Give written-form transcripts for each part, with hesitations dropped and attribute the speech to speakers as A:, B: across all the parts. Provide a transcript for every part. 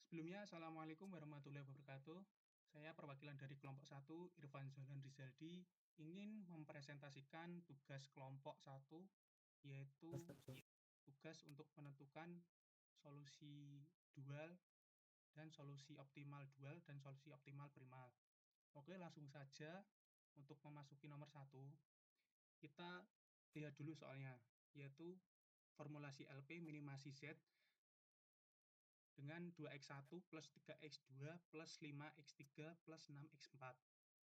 A: Sebelumnya, Assalamualaikum warahmatullahi wabarakatuh. Saya perwakilan dari kelompok 1, Irfan Zolan Rizaldi, ingin mempresentasikan tugas kelompok 1, yaitu tugas untuk menentukan solusi dual dan solusi optimal dual dan solusi optimal primal. Oke, langsung saja untuk memasuki nomor 1, kita lihat dulu soalnya, yaitu formulasi LP minimasi Z dengan 2x1 plus 3x2 plus 5x3 plus 6x4.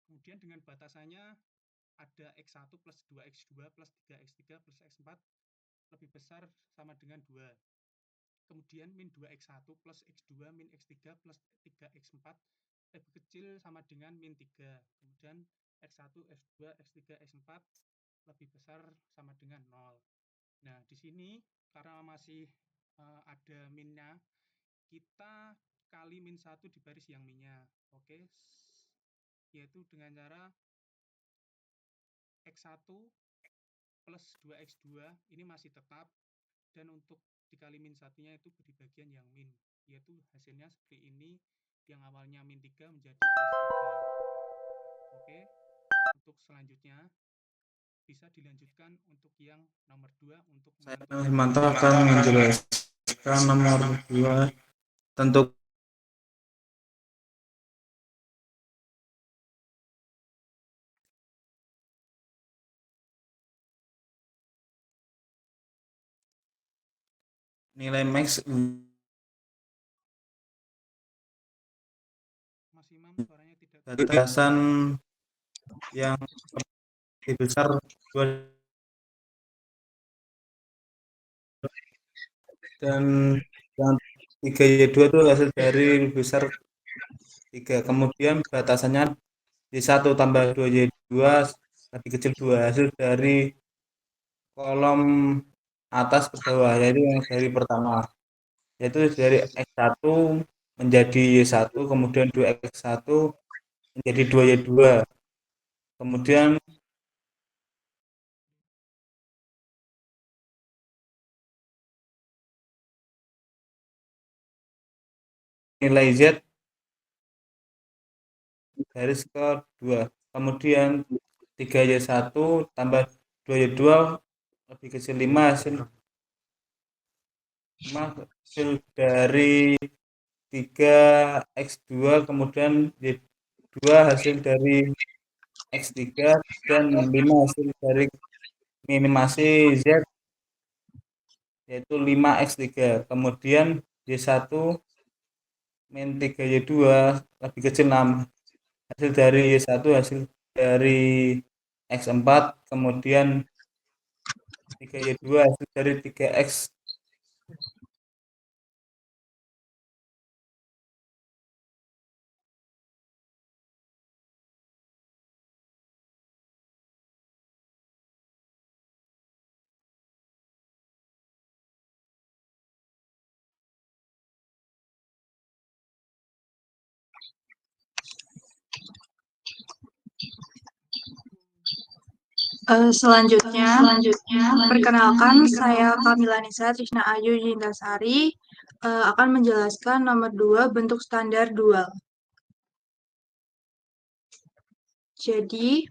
A: Kemudian dengan batasannya ada x1 plus 2x2 plus 3x3 plus x4 lebih besar sama dengan 2. Kemudian min 2x1 plus x2 min x3 plus 3x4 lebih kecil sama dengan min 3. Kemudian x1, x2, x3, x4 lebih besar sama dengan 0. Nah, di sini karena masih ada minnya, kita kali min 1 di baris yang minnya. Oke, yaitu dengan cara x1 plus 2x2 ini masih tetap, dan untuk dikali min satunya itu di bagian yang min, yaitu hasilnya seperti ini, yang awalnya min 3 menjadi plus 3. Oke, untuk selanjutnya bisa dilanjutkan untuk yang nomor 2 untuk
B: Saya Himanto akan menjelaskan nomor 2 tentu nilai max
A: Mas Imam, suaranya tidak
B: dari batasan yang lebih besar 2 dan yang 3Y2 itu hasil dari lebih besar 3. Kemudian batasannya Y1 tambah 2Y2 lebih kecil 2, hasil dari kolom atas ke bawah, yaitu yang dari pertama, yaitu dari X1 menjadi Y1, kemudian 2X1 menjadi 2Y2, kemudian nilai Z garis ke 2, kemudian 3Y1 tambah 2Y2 lebih kecil 5, hasil dari 3X2, kemudian Y2 hasil dari X3, dan 5 hasil dari minimasi Z, yaitu 5X3, kemudian Y1 min 3Y2 lebih kecil 6, hasil dari Y1 hasil dari X4, kemudian 3Y2 hasil dari 3X.
C: Selanjutnya, perkenalkan saya Kamila Nisa Trisna Ayu Yintasari akan menjelaskan nomor 2 bentuk standar dual. Jadi,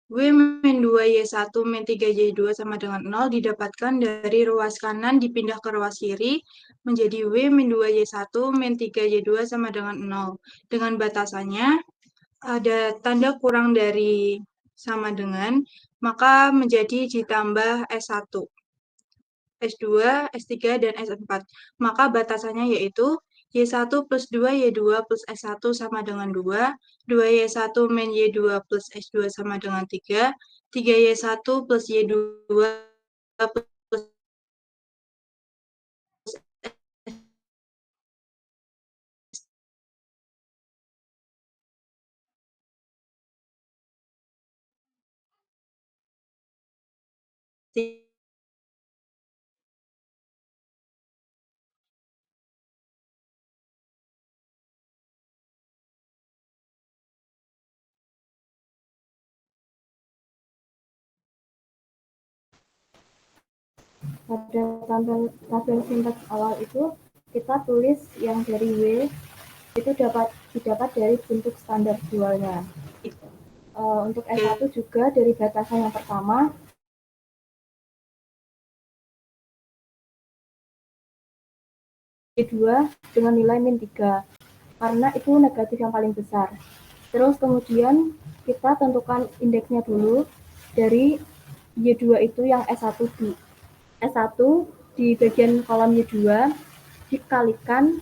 C: W-2Y1 min 3Y2 sama dengan 0 didapatkan dari ruas kanan dipindah ke ruas kiri menjadi W-2Y1 min 3Y2 sama dengan 0. Dengan batasannya, ada tanda kurang dari sama dengan, maka menjadi ditambah S1, S2, S3, dan S4. Maka batasannya yaitu Y1 plus 2Y2 plus S1 sama dengan 2, 2Y1 min Y2 plus S2 sama dengan 3, 3Y1 plus Y2 plus S3.
D: Pada tabel sintaks awal itu kita tulis yang dari W itu didapat dari bentuk standar dualnya. Untuk S1 juga dari batasan yang pertama Y2 dengan nilai min 3 karena itu negatif yang paling besar. Terus kemudian kita tentukan indeksnya dulu dari Y2 itu yang S1 di bagian kolom Y2 dikalikan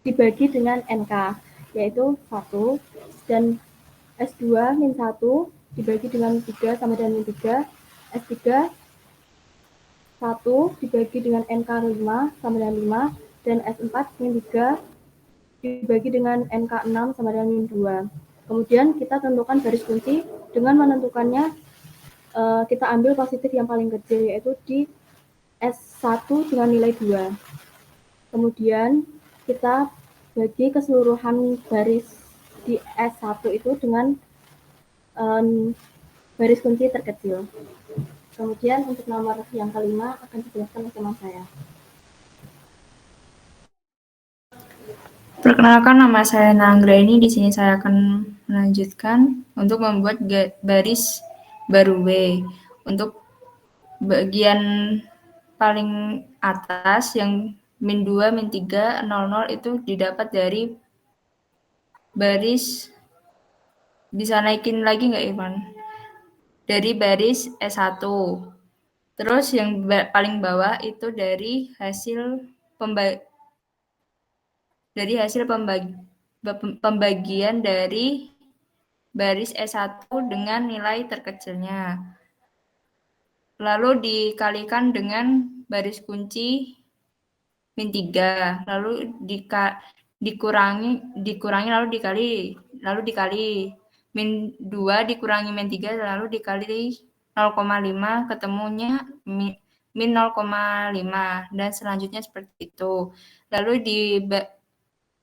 D: dibagi dengan NK yaitu 1 dan S2 min 1 dibagi dengan 3 sama dengan min 3, S3 1 dibagi dengan NK 5 sama dengan 5, dan S4 min 3 dibagi dengan NK 6 sama dengan min 2. Kemudian kita tentukan garis kunci dengan menentukannya kita ambil positif yang paling kecil yaitu di S1 dengan nilai 2. Kemudian kita bagi keseluruhan baris di S1 itu dengan baris kunci terkecil. Kemudian untuk nomor yang kelima akan dijelaskan oleh teman saya.
E: Perkenalkan, nama saya Nanggraini. Di sini saya akan melanjutkan untuk membuat baris baru W. Untuk bagian paling atas yang min 2, min 3, 00 itu didapat dari baris, bisa naikin lagi nggak Ivan? Dari baris S1. Terus yang paling bawah itu dari hasil pembagian dari baris S1 dengan nilai terkecilnya. Lalu dikalikan dengan baris kunci min 3, lalu dikurangi lalu dikali min 2 dikurangi min 3 lalu dikali 0,5 ketemunya min 0,5 dan selanjutnya seperti itu. Lalu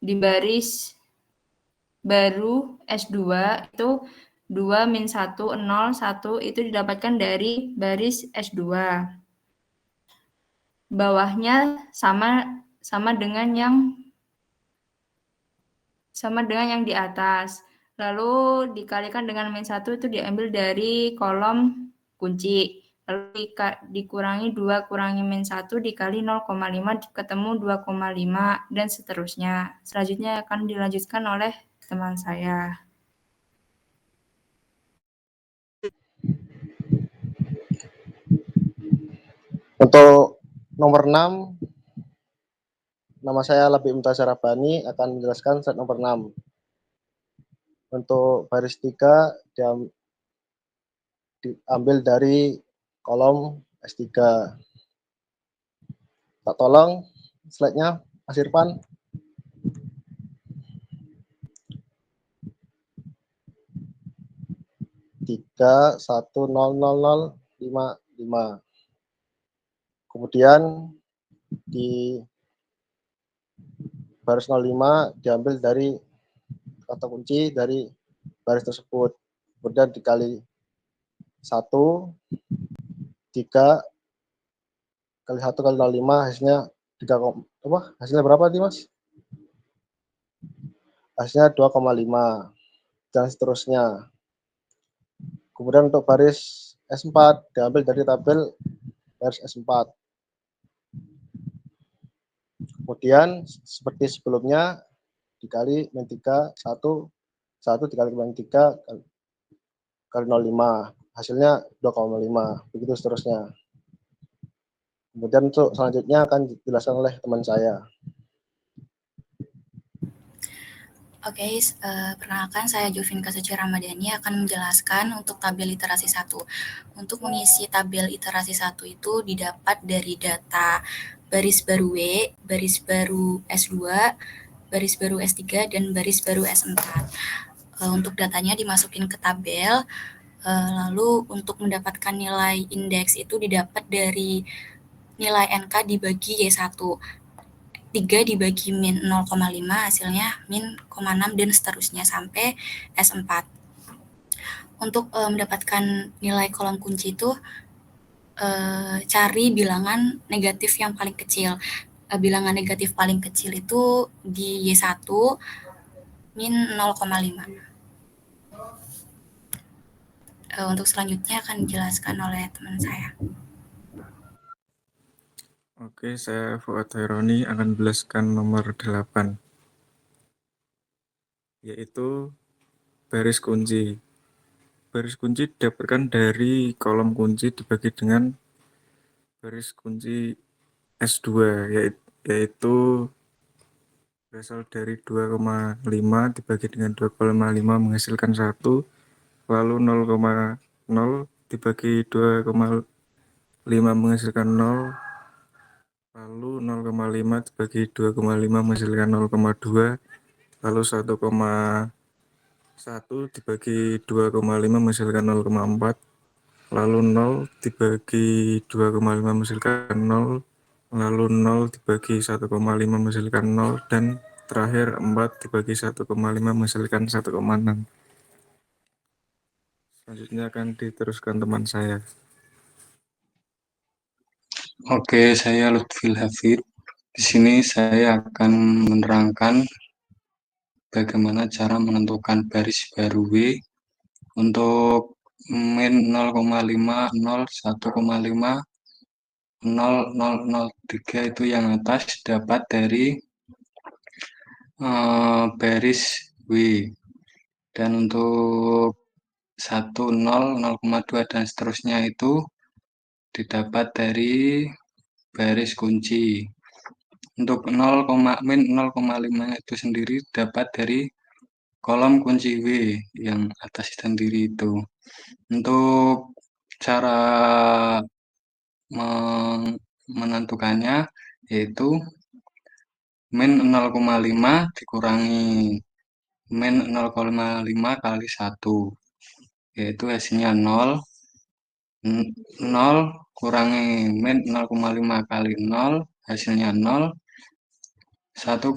E: di baris baru S2 itu 2 min 1 0 1 itu didapatkan dari baris S2. Bawahnya sama dengan yang di atas. Lalu dikalikan dengan min 1 itu diambil dari kolom kunci. Lalu dikurangi 2 kurangi min 1 dikali 0,5 ketemu 2,5 dan seterusnya. Selanjutnya akan dilanjutkan oleh teman saya.
F: Untuk nomor 6, nama saya Labib Mumtaz Syarabani akan menjelaskan set nomor 6. Untuk baris 3 diambil dari kolom S3. Tak tolong slide-nya, Mas Irfan. Tiga 1 0 0 0 5 5. Kemudian di baris 05 diambil dari kata kunci dari baris tersebut. Kemudian dikali 1, 3 kali 1 kali 05 hasilnya 3, hasilnya berapa nih Mas? Hasilnya 2,5 dan seterusnya. Kemudian untuk baris S4 diambil dari tabel baris S4. Kemudian seperti sebelumnya dikali min 3 1 dikali min 3 kali 0,5 hasilnya 2,5 begitu seterusnya. Kemudian untuk selanjutnya akan dijelaskan oleh teman saya.
G: Oke, perkenalkan saya Jovinka Suci Ramadhani akan menjelaskan untuk tabel iterasi 1. Untuk mengisi tabel iterasi 1 itu didapat dari data baris baru W, baris baru S2, baris baru S3, dan baris baru S4. Untuk datanya dimasukin ke tabel, lalu untuk mendapatkan nilai indeks itu didapat dari nilai NK dibagi Y1. 3 dibagi min 0,5 hasilnya min 0,6 dan seterusnya sampai S4. Untuk mendapatkan nilai kolom kunci itu cari bilangan negatif yang paling kecil. bilangan negatif paling kecil itu di Y1 min 0,5. Untuk selanjutnya akan dijelaskan oleh teman saya.
H: Oke, saya Fuad Haironi akan menjelaskan nomor 8, yaitu baris kunci. Baris kunci didapatkan dari kolom kunci dibagi dengan baris kunci S2, yaitu berasal dari 2,5 dibagi dengan 2,5 menghasilkan 1, lalu 0,0 dibagi 2,5 menghasilkan 0, lalu 0,5 dibagi 2,5 menghasilkan 0,2, lalu 1,1 dibagi 2,5 menghasilkan 0,4, lalu 0 dibagi 2,5 menghasilkan 0, lalu 0 dibagi 1,5 menghasilkan 0, dan terakhir 4 dibagi 1,5 menghasilkan 1,6. Selanjutnya akan diteruskan teman saya.
I: Oke, saya Lutfil Hafid. Di sini saya akan menerangkan bagaimana cara menentukan baris baru W untuk min 0,5, 0, 1,5, 0,003 itu yang atas dapat dari baris W. Dan untuk 1, 0, 0,2 dan seterusnya itu didapat dari baris kunci. Untuk min 0,5 itu sendiri dapat dari kolom kunci W yang atas sendiri itu. Untuk cara menentukannya yaitu min 0,5 dikurangi min 0,5 kali 1, yaitu hasilnya 0. 0 kurangi min 0,5 kali 0, hasilnya 0. 1,5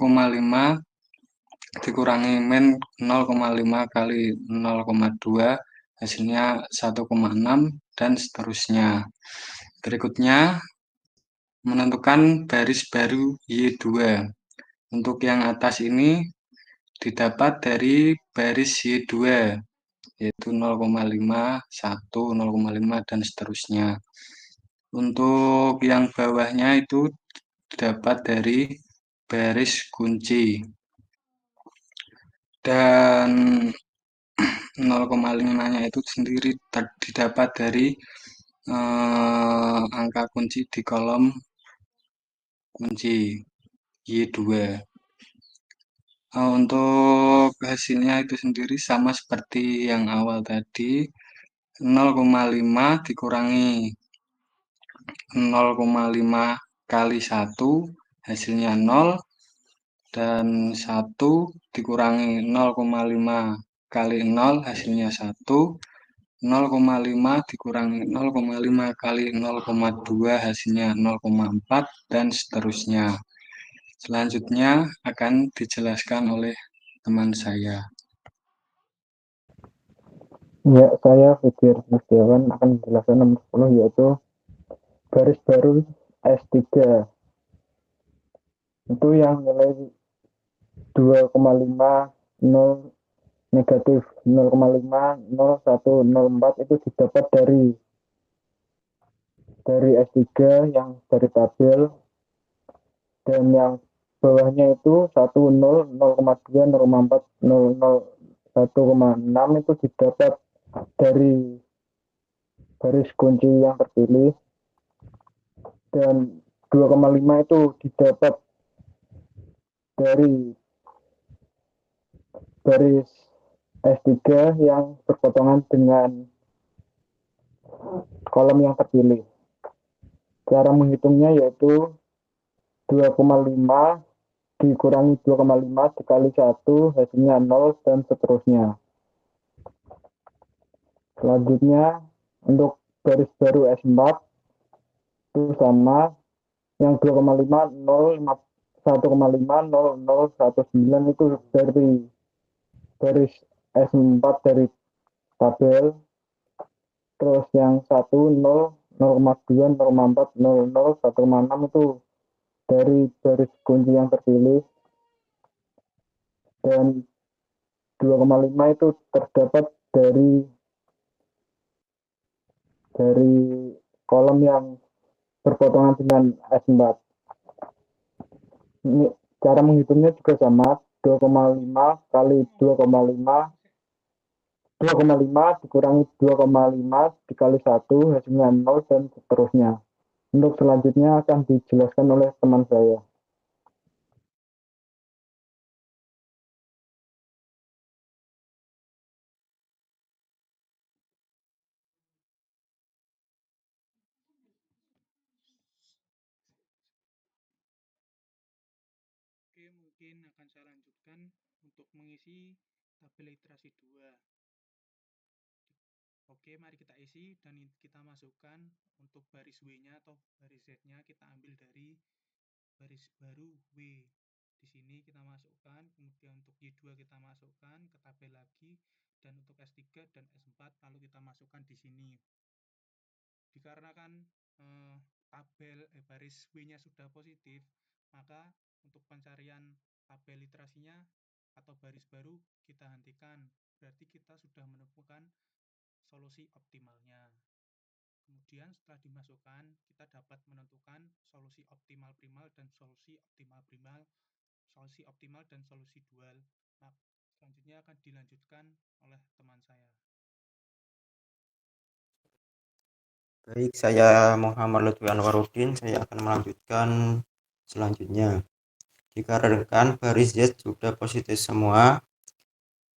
I: dikurangi min 0,5 kali 0,2, hasilnya 1,6, dan seterusnya. Berikutnya, menentukan baris baru Y2. Untuk yang atas ini didapat dari baris Y2, yaitu 0,5, 1, 0,5, dan seterusnya. Untuk yang bawahnya itu didapat dari baris kunci. Dan 0,5-nya itu sendiri didapat dari angka kunci di kolom kunci Y2. Untuk hasilnya itu sendiri sama seperti yang awal tadi, 0,5 dikurangi 0,5 kali 1, hasilnya 0, dan 1 dikurangi 0,5 kali 0, hasilnya 1, 0,5 dikurangi 0,5 kali 0,2, hasilnya 0,4, dan seterusnya. Selanjutnya akan dijelaskan oleh teman saya.
B: Ya, saya Fikir Musyawan akan menjelaskan nomor 10, yaitu baris baru S3. Itu yang nilai 2,5, 0, negatif 0,5, 0, 1, 0,4 itu didapat dari S3 yang dari tabel, dan yang bawahnya itu 1, 0, 0,2, 0,4, 0, 1,6 itu didapat dari baris kunci yang terpilih, dan 2,5 itu didapat dari baris S3 yang berpotongan dengan kolom yang terpilih. Cara menghitungnya yaitu 2,5 dikurangi 2,5 dikali 1, hasilnya 0, dan seterusnya. Selanjutnya, untuk baris baru S4 itu sama, yang 2,5, 0, 1,5, 0, 0, 1,9 itu dari baris S4 dari tabel. Terus yang 1, 0, 0,2, 0,4, 0, 0, 1,6 itu
J: dari baris kunci yang terpilih, dan 2,5 itu terdapat dari kolom yang berpotongan dengan S4. Ini cara menghitungnya juga sama, 2,5 kali 2,5 dikurangi 2,5 dikali 1 hasilnya 0 dan seterusnya. Untuk selanjutnya akan dijelaskan oleh teman saya.
A: Oke, mungkin akan saya lanjutkan untuk mengisi tabel literasi 2. Oke, mari kita isi dan kita masukkan untuk baris W-nya atau baris Z-nya kita ambil dari baris baru W. Di sini kita masukkan, kemudian untuk Y2 kita masukkan ke tabel lagi, dan untuk S3 dan S4 lalu kita masukkan di sini. Dikarenakan tabel baris W-nya sudah positif, maka untuk pencarian tabel literasinya atau baris baru kita hentikan. Berarti kita sudah menemukan solusi optimalnya. Kemudian setelah dimasukkan, kita dapat menentukan solusi optimal primal dan solusi optimal primal, solusi optimal dan solusi dual. Nah, selanjutnya akan dilanjutkan oleh teman saya.
K: Baik, saya Muhammad Lutfi Anwaruddin. Saya akan melanjutkan selanjutnya. Dikarenakan baris Z sudah positif semua,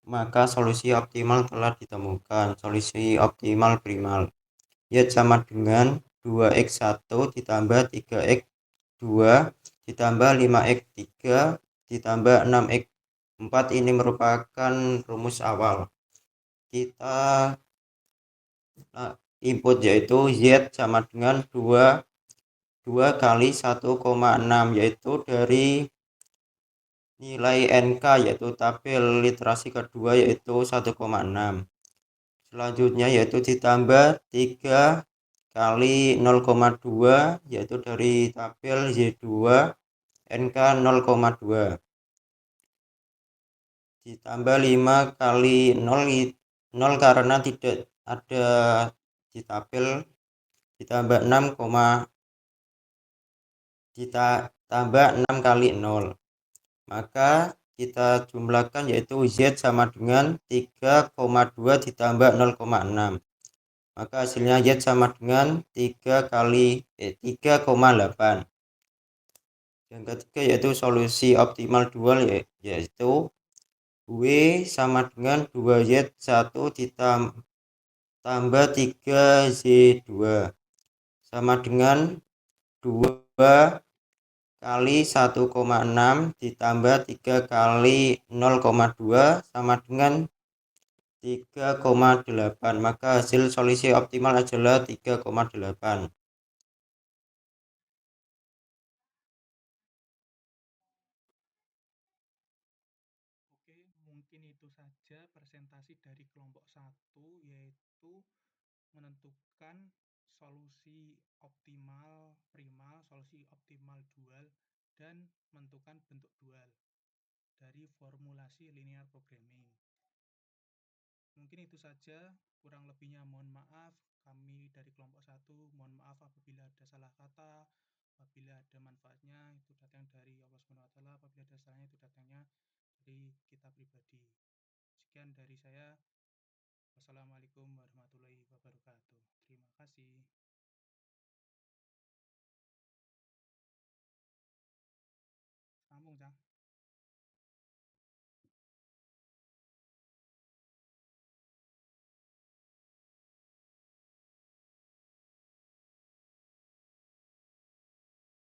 K: maka solusi optimal telah ditemukan. Solusi optimal primal Y sama dengan 2x1 ditambah 3x2 ditambah 5x3 ditambah 6x4. Ini merupakan rumus awal. Kita input yaitu Z sama dengan 2 kali 1,6, yaitu dari nilai NK, yaitu tabel literasi kedua, yaitu 1,6. Selanjutnya yaitu ditambah 3 kali 0,2, yaitu dari tabel Y2 NK 0,2. Ditambah 5 kali 0 karena tidak ada di tabel, ditambah 6 kali 0. Maka kita jumlahkan yaitu Z sama dengan 3,2 ditambah 0,6. Maka hasilnya Z sama dengan 3,8. Yang ketiga yaitu solusi optimal dual, yaitu W sama dengan 2Z1 ditambah 3Z2 sama dengan 2 kali 1,6 ditambah 3 kali 0,2 sama dengan 3,8. Maka hasil solusi optimal adalah 3,8.
A: Oke, mungkin itu saja presentasi dari kelompok 1, yaitu menentukan solusi optimal primal, solusi optimal dual, dan menentukan bentuk dual dari formulasi linear programming. Mungkin itu saja, kurang lebihnya mohon maaf. Kami dari kelompok 1 mohon maaf apabila ada salah kata, apabila ada manfaatnya itu datang dari Allah SWT, apabila ada salahnya itu datangnya dari kita pribadi. Sekian dari saya. Wassalamualaikum warahmatullahi wabarakatuh. Terima kasih. Sambung, Cang.